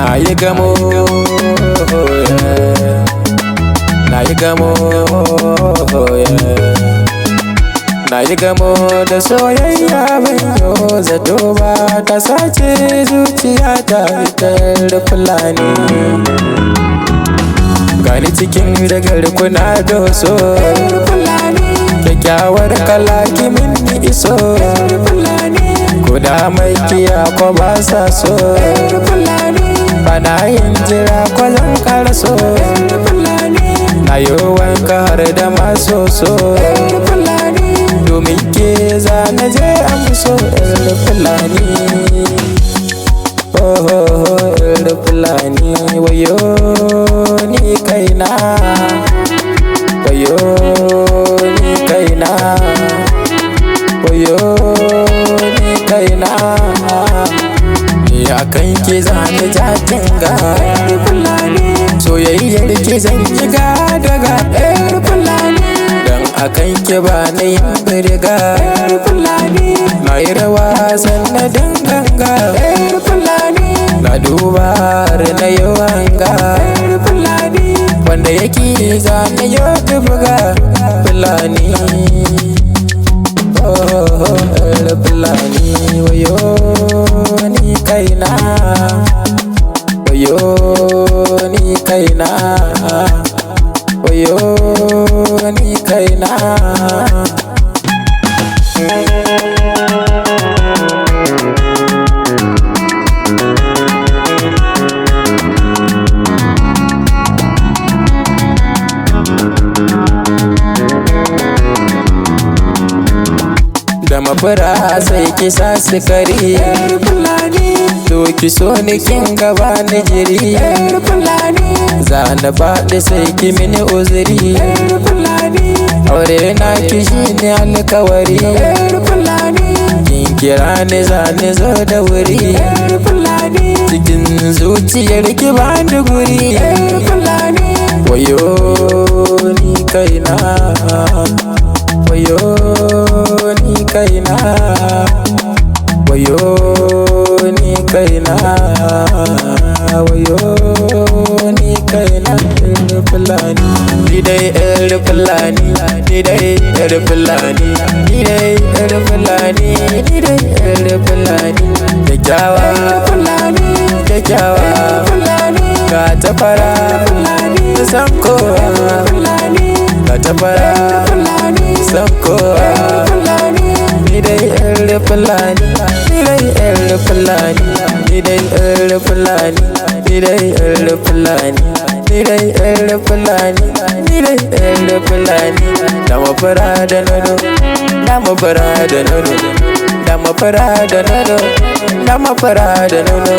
Na yi gamo, na yi gamo, na yi gamo da soyayya mai yau zato ba ta sace zuciya ta Yar Fulani. Gani cikin dagar kuna doso Yar Fulani, kyakkyawar kala kimin ni iso Yar Fulani, kuda mai kiya ko ba sa so Yar Fulani, bana yin jira ko zan karaso Yar Fulani, na yi wanka har da masoso Yar Fulani, domin ke zana je amso Yar Fulani. Oh, oh, oh, Yar Fulani, wayo ni kaina, wayo ni kaina, wayo ni kaina. Ni akan ki zani jatin ga Yar Fulani, soyayyar ki zan yi daga Yar Fulani, dan akan ki ba ni birga Yar Fulani, na yi rawa sannan ganga Yar Fulani, na duba har na yi wanga Yar Fulani, wanda yake zane yau buga Fulani. Oh, Yar Fulani, wayo ni kaina, wayo ni kaina, wayo ni kaina. Da mafura sai ki sa sukari Yar Fulani, to ki so ni kin gaba ni jiri Yar Fulani, zana baɗi sai ki mini uzuri Yar Fulani, aure na ki shine alkawari Yar Fulani, kin kira ni zani zo da wuri Yar Fulani, cikin zuciyar ki ba ni guri Yar Fulani, wayo ni kaina, wayo ni kaina, wayo ni kaina, wayo ni kaina. Yar Fulani, ni dai Yar Fulani, ni dai Yar Fulani, ni dai Yar Fulani, ni dai Yar Fulani. Kyakkyawa Fulani, kyakkyawa Fulani, ga ta fara Fulani, san kowa Fulani, ga ta fara Fulani, san kowa Fulani. Ni dai Yar Fulani, ni dai Yar Fulani, ni dai Yar Fulani, ni dai Yar Fulani, ni dai Yar Fulani, ni dai Yar Fulani. Da mafara da nono, da mafara da nono, da mafara da nono, da mafara da nono.